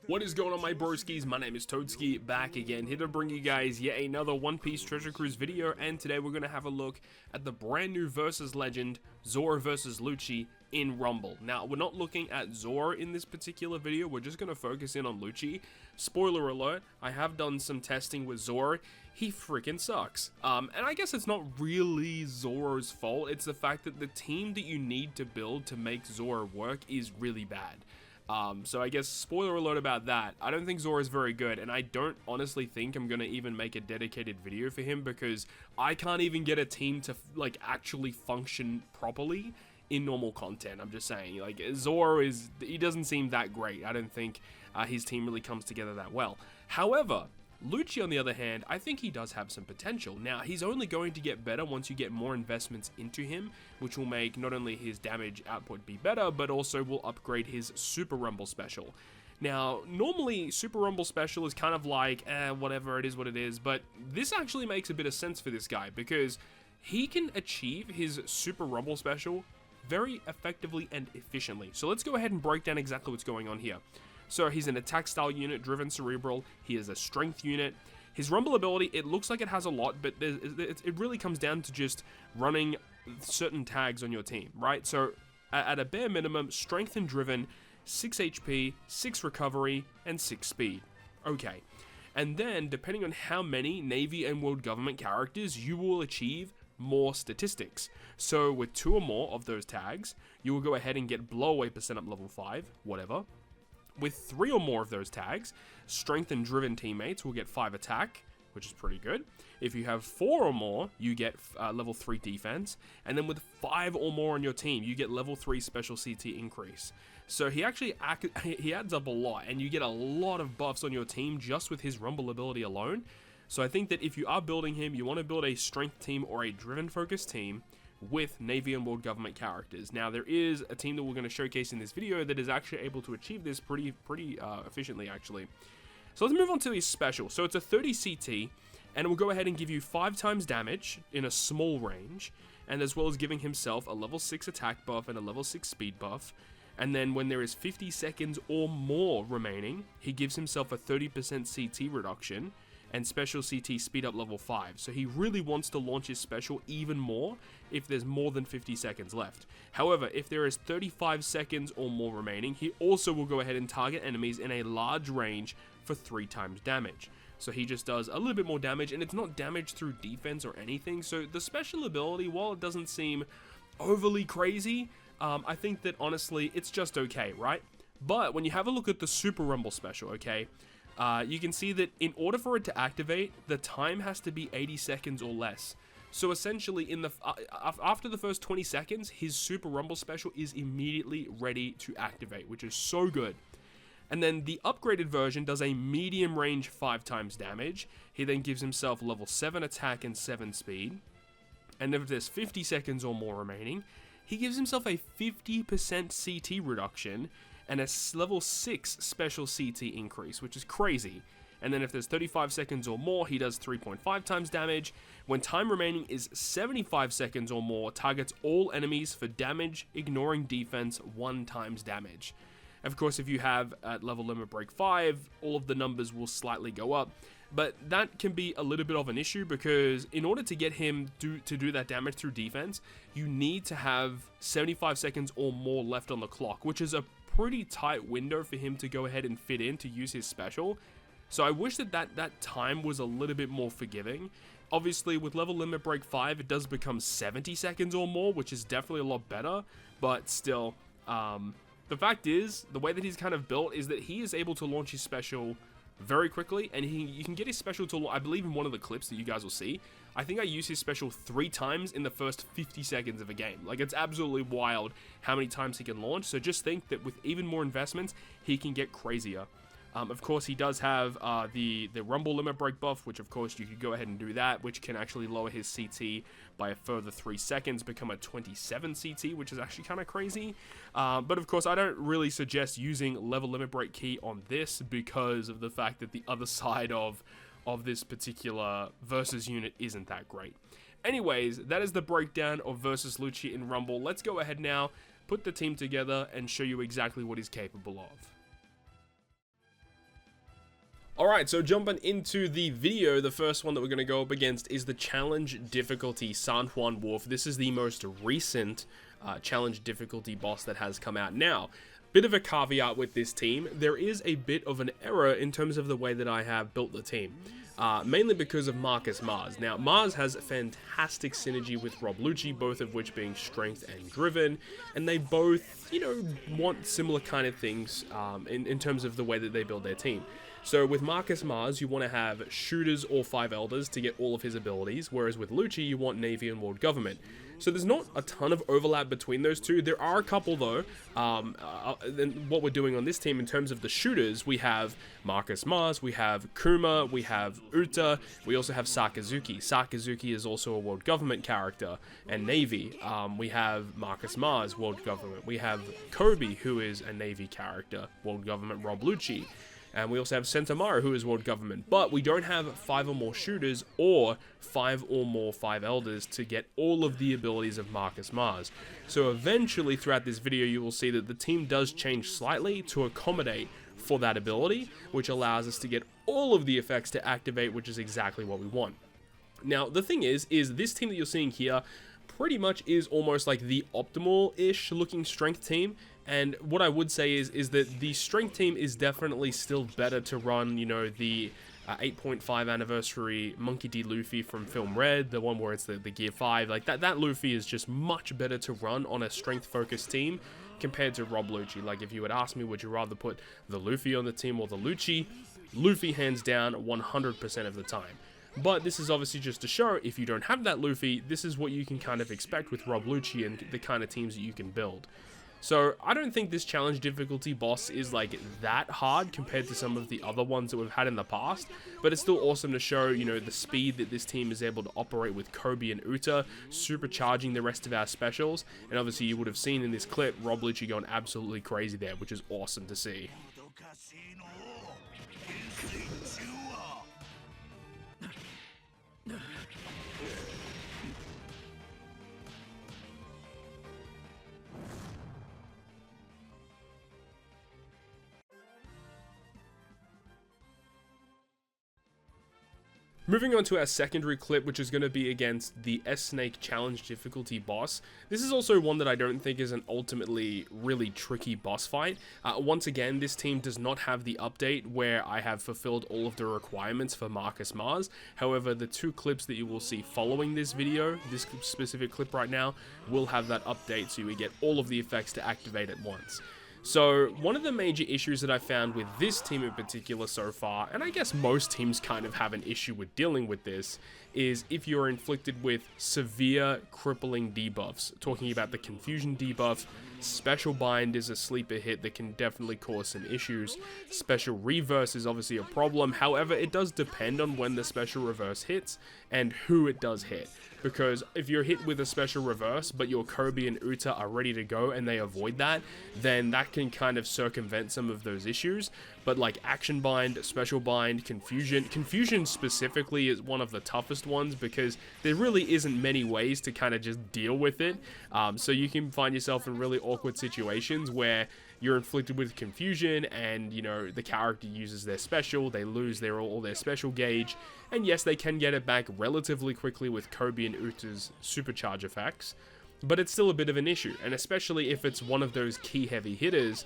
What is going on, my broskiis? My name is Toadski, back again, here to bring you guys yet another One Piece Treasure Cruise video, and today we're going to have a look at the brand new Versus Legend, Zoro versus Lucci in Rumble. Now, we're not looking at Zoro in this particular video, we're just going to focus in on Lucci. Spoiler alert, I have done some testing with Zoro. He freaking sucks. And I guess it's not really Zoro's fault, it's the fact that the team that you need to build to make Zoro work is really bad. So I guess spoiler alert about that. I don't think Zoro is very good, and I don't honestly think I'm gonna even make a dedicated video for him because I can't even get a team to like actually function properly in normal content. I'm just saying, like, Zoro he doesn't seem that great. I don't think his team really comes together that well. However, Lucci, on the other hand, I think he does have some potential. Now, he's only going to get better once you get more investments into him, which will make not only his damage output be better, but also will upgrade his Super Rumble Special. Now, normally, Super Rumble Special is kind of like, whatever, it is what it is, but this actually makes a bit of sense for this guy, because he can achieve his Super Rumble Special very effectively and efficiently. So let's go ahead and break down exactly what's going on here. So he's an attack style unit, driven cerebral. He is a strength unit. His rumble ability, it looks like it has a lot, but it really comes down to just running certain tags on your team, right? So at a bare minimum, strength and driven, 6 HP, 6 recovery, and 6 speed. Okay. And then, depending on how many Navy and World Government characters, you will achieve more statistics. So with 2 or more of those tags, you will go ahead and get blowaway percent up level 5, whatever. With 3 or more of those tags, strength and driven teammates will get 5 attack, which is pretty good. If you have 4 or more, you get level 3 defense. And then with 5 or more on your team, you get level 3 special CT increase. So he actually he adds up a lot, and you get a lot of buffs on your team just with his rumble ability alone. So I think that if you are building him, you want to build a strength team or a driven focused team with Navy and World Government characters. Now, there is a team that we're going to showcase in this video that is actually able to achieve this pretty efficiently, actually. So let's move on to his special. So it's a 30 CT, and it will go ahead and give you 5 times damage in a small range, and as well as giving himself a level 6 attack buff and a level 6 speed buff. And then when there is 50 seconds or more remaining, he gives himself a 30% CT reduction and special CT speed up level 5. So he really wants to launch his special even more if there's more than 50 seconds left. However, if there is 35 seconds or more remaining, he also will go ahead and target enemies in a large range for 3 times damage. So he just does a little bit more damage, and it's not damage through defense or anything. So the special ability, while it doesn't seem overly crazy, I think that honestly it's just okay, right? But when you have a look at the Super Rumble Special, okay, you can see that in order for it to activate, the time has to be 80 seconds or less. So essentially, after the first 20 seconds, his Super Rumble Special is immediately ready to activate, which is so good. And then the upgraded version does a medium range 5 times damage. He then gives himself level 7 attack and 7 speed. And if there's 50 seconds or more remaining, he gives himself a 50% CT reduction and a level 6 special CT increase, which is crazy. And then if there's 35 seconds or more, he does 3.5 times damage. When time remaining is 75 seconds or more, targets all enemies for damage, ignoring defense 1 times damage. Of course, if you have at level limit break 5, all of the numbers will slightly go up. But that can be a little bit of an issue because in order to get him to do that damage through defense, you need to have 75 seconds or more left on the clock, which is a pretty tight window for him to go ahead and fit in to use his special. So I wish that time was a little bit more forgiving. Obviously, with level limit break 5, it does become 70 seconds or more, which is definitely a lot better. But still, the fact is, the way that he's kind of built is that he is able to launch his special very quickly, and you can get his special to, I believe in one of the clips that you guys will see, I think I used his special 3 times in the first 50 seconds of a game. Like, it's absolutely wild how many times he can launch, so just think that with even more investments, he can get crazier. Of course, he does have the Rumble Limit Break buff, which of course you could go ahead and do that, which can actually lower his CT by a further 3 seconds, become a 27 CT, which is actually kind of crazy. But of course, I don't really suggest using Level Limit Break key on this because of the fact that the other side of this particular Versus unit isn't that great. Anyways, that is the breakdown of Versus Lucci in Rumble. Let's go ahead now, put the team together, and show you exactly what he's capable of. Alright, so jumping into the video, the first one that we're going to go up against is the challenge difficulty San Juan Wolf. This is the most recent challenge difficulty boss that has come out. Now, bit of a caveat with this team, there is a bit of an error in terms of the way that I have built the team. Mainly because of Marcus Mars. Now, Mars has fantastic synergy with Rob Lucci, both of which being strength and driven, and they both, you know, want similar kind of things in terms of the way that they build their team. So with Marcus Mars, you want to have shooters or 5 elders to get all of his abilities, whereas with Lucci, you want Navy and World Government. So there's not a ton of overlap between those two. There are a couple though. And what we're doing on this team in terms of the shooters, we have Marcus Mars, we have Kuma, we have Uta, we also have Sakazuki. Sakazuki is also a World Government character, and Navy. We have Marcus Mars, World Government. We have Kobe, who is a Navy character, World Government Rob Lucci. And we also have Sentamara, who is World Government. But we don't have 5 or more shooters or 5 or more 5 elders to get all of the abilities of Marcus Mars. So eventually throughout this video, you will see that the team does change slightly to accommodate for that ability, which allows us to get all of the effects to activate, which is exactly what we want. Now, the thing is this team that you're seeing here pretty much is almost like the optimal-ish looking strength team. And what I would say is that the strength team is definitely still better to run, you know, the 8.5 anniversary Monkey D. Luffy from Film Red, the one where it's the Gear 5. Like, that Luffy is just much better to run on a strength-focused team compared to Rob Lucci. Like, if you would ask me, would you rather put the Luffy on the team or the Lucci? Luffy hands down 100% of the time. But this is obviously just to show, if you don't have that Luffy, this is what you can kind of expect with Rob Lucci and the kind of teams that you can build. So I don't think this challenge difficulty boss is like that hard compared to some of the other ones that we've had in the past, but it's still awesome to show, you know, the speed that this team is able to operate with Kobe and Uta, supercharging the rest of our specials. And obviously you would have seen in this clip Rob Lucci going absolutely crazy there, which is awesome to see. Moving on to our secondary clip, which is going to be against the S-Snake challenge difficulty boss. This is also one that I don't think is an ultimately really tricky boss fight. Once again, this team does not have the update where I have fulfilled all of the requirements for Marcus Mars. However, the 2 clips that you will see following this video, this specific clip right now, will have that update so you get all of the effects to activate at once. So, one of the major issues that I found with this team in particular so far, and I guess most teams kind of have an issue with dealing with this, is if you're inflicted with severe crippling debuffs. Talking about the confusion debuff, special bind is a sleeper hit that can definitely cause some issues. Special reverse is obviously a problem, however it does depend on when the special reverse hits and who it does hit. Because if you're hit with a special reverse, but your Kobe and Uta are ready to go and they avoid that, then that can kind of circumvent some of those issues. But like action bind, special bind, confusion specifically is one of the toughest ones because there really isn't many ways to kind of just deal with it. So you can find yourself in really awkward situations where you're inflicted with confusion and, you know, the character uses their special, they lose all their special gauge, and yes, they can get it back relatively quickly with Kobe and Uta's supercharge effects, but it's still a bit of an issue, and especially if it's one of those key heavy hitters,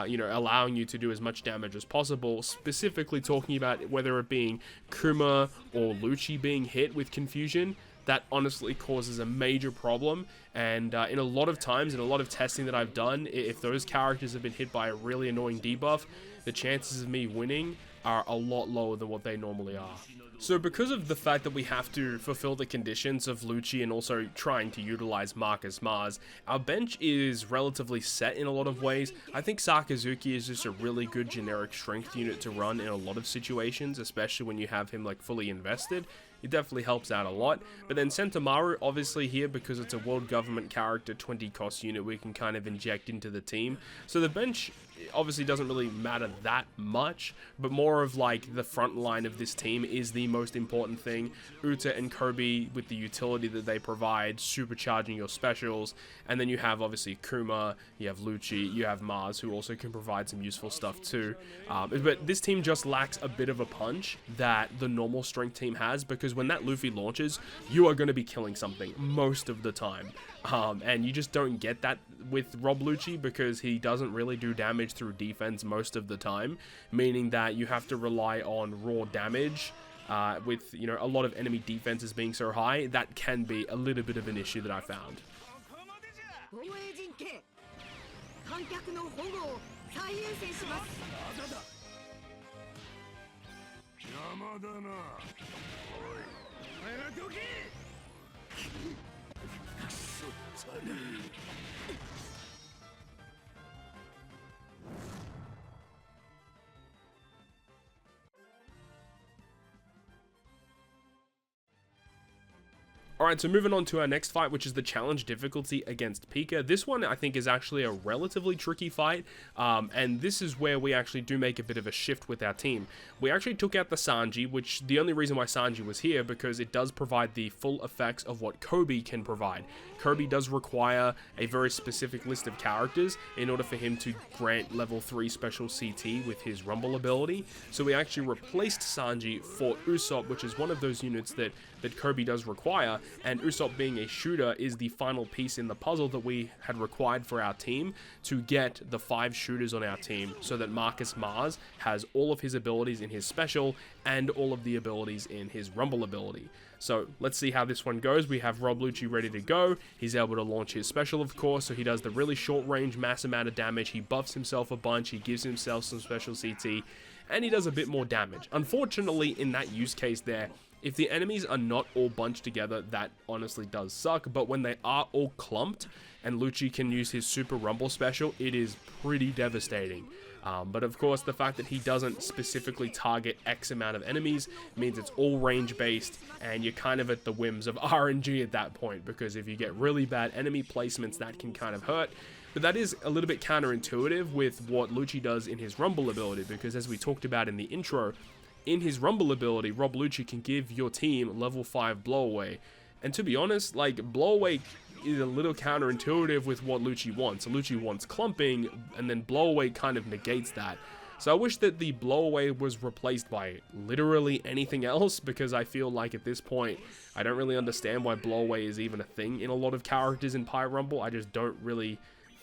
you know, allowing you to do as much damage as possible, specifically talking about whether it being Kuma or Lucci being hit with confusion. That honestly causes a major problem, and in a lot of times, in a lot of testing that I've done, if those characters have been hit by a really annoying debuff, the chances of me winning are a lot lower than what they normally are. So because of the fact that we have to fulfill the conditions of Lucci and also trying to utilize Marcus Mars, our bench is relatively set in a lot of ways. I think Sakazuki is just a really good generic strength unit to run in a lot of situations, especially when you have him like fully invested. it definitely helps out a lot. But then Sentomaru, obviously here, because it's a world government character, 20 cost unit, we can kind of inject into the team. So the bench obviously doesn't really matter that much, but more of like the front line of this team is the most important thing. Uta and Kirby with the utility that they provide, supercharging your specials, and then you have obviously Kuma, you have Lucci, you have Mars, who also can provide some useful stuff too. But this team just lacks a bit of a punch that the normal strength team has, because when that Luffy launches, you are going to be killing something most of the time. And you just don't get that with Rob Lucci, because he doesn't really do damage through defense most of the time, meaning that you have to rely on raw damage. With, you know, a lot of enemy defenses being so high, that can be a little bit of an issue that I found. Alright, so moving on to our next fight, which is the challenge difficulty against Pica. This one, I think, is actually a relatively tricky fight, and this is where we actually do make a bit of a shift with our team. We actually took out the Sanji, which the only reason why Sanji was here, because it does provide the full effects of what Kobe can provide. Kobe does require a very specific list of characters in order for him to grant level 3 special CT with his Rumble ability. So we actually replaced Sanji for Usopp, which is one of those units that Kobe does require, and Usopp, being a shooter, is the final piece in the puzzle that we had required for our team to get the 5 shooters on our team, so that Marcus Mars has all of his abilities in his special and all of the abilities in his Rumble ability. So let's see how this one goes. We have Rob Lucci ready to go. He's able to launch his special, of course, so he does the really short range, mass amount of damage. He buffs himself a bunch, he gives himself some special CT, and he does a bit more damage. Unfortunately, in that use case there, if the enemies are not all bunched together, that honestly does suck, but when they are all clumped and Lucci can use his Super Rumble special, it is pretty devastating. But of course, the fact that he doesn't specifically target X amount of enemies means it's all range based, and you're kind of at the whims of RNG at that point, because if you get really bad enemy placements, that can kind of hurt. But that is a little bit counterintuitive with what Lucci does in his Rumble ability, because as we talked about in the intro, in his Rumble ability, Rob Lucci can give your team level 5 blowaway. And to be honest, like, blowaway is a little counterintuitive with what Lucci wants. Lucci wants clumping, and then blowaway kind of negates that. So I wish that the blowaway was replaced by literally anything else, because I feel like at this point, I don't really understand why blowaway is even a thing in a lot of characters in Pirate Rumble. I just don't really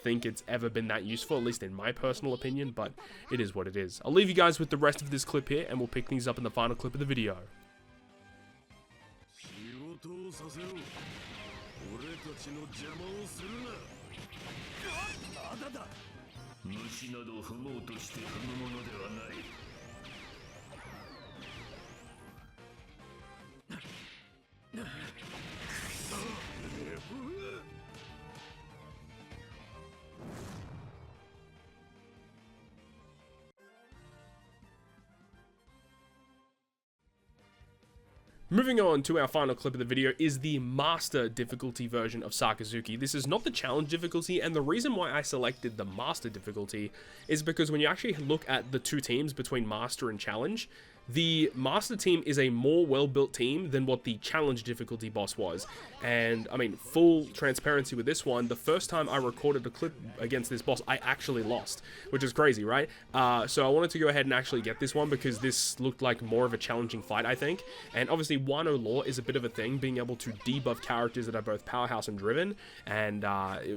think it's ever been that useful, at least in my personal opinion, but it is what it is. I'll leave you guys with the rest of this clip here, and we'll pick things up in the final clip of the video. Moving on to our final clip of the video is the Master difficulty version of Sakazuki. This is not the challenge difficulty, and the reason why I selected the Master difficulty is because when you actually look at the two teams between Master and Challenge, the Master team is a more well-built team than what the Challenge difficulty boss was. And, I mean, full transparency with this one, the first time I recorded a clip against this boss, I actually lost, which is crazy, right? So I wanted to go ahead and actually get this one because this looked like more of a challenging fight, I think. And obviously, Wano lore is a bit of a thing, being able to debuff characters that are both powerhouse and driven, and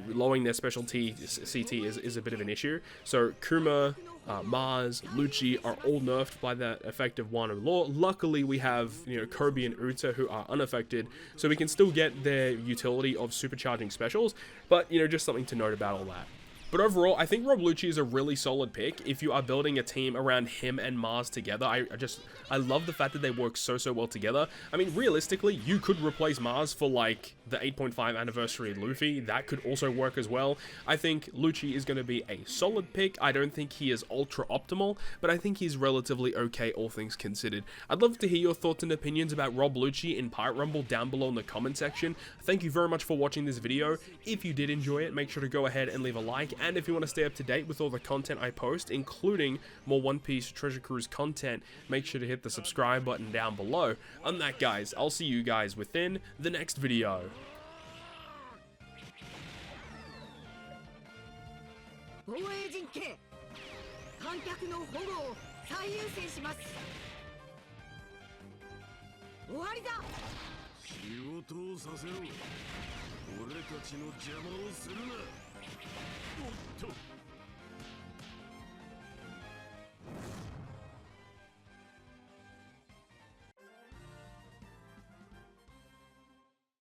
lowering their specialty CT is a bit of an issue. So Kuma, Mars, Lucci are all nerfed by the effect of Wano lore. Luckily, we have, you know, Kobe and Uta who are unaffected, so we can still get their utility of supercharging specials, but, you know, just something to note about all that. But overall, I think Rob Lucci is a really solid pick if you are building a team around him and Mars together. I love the fact that they work so well together. I mean, realistically, you could replace Mars for like the 8.5 anniversary Luffy. That could also work as well. I think Lucci is going to be a solid pick. I don't think he is ultra optimal, but I think he's relatively okay, all things considered. I'd love to hear your thoughts and opinions about Rob Lucci in Pirate Rumble down below in the comment section. Thank you very much for watching this video. If you did enjoy it, make sure to go ahead and leave a like, and if you want to stay up to date with all the content I post, including more One Piece Treasure Cruise content, make sure to hit the subscribe button down below. On that, guys, I'll see you guys within the next video. 防衛陣形観客の保護を最優先します。終わりだ。仕事をさせろ。俺たちの邪魔をするな。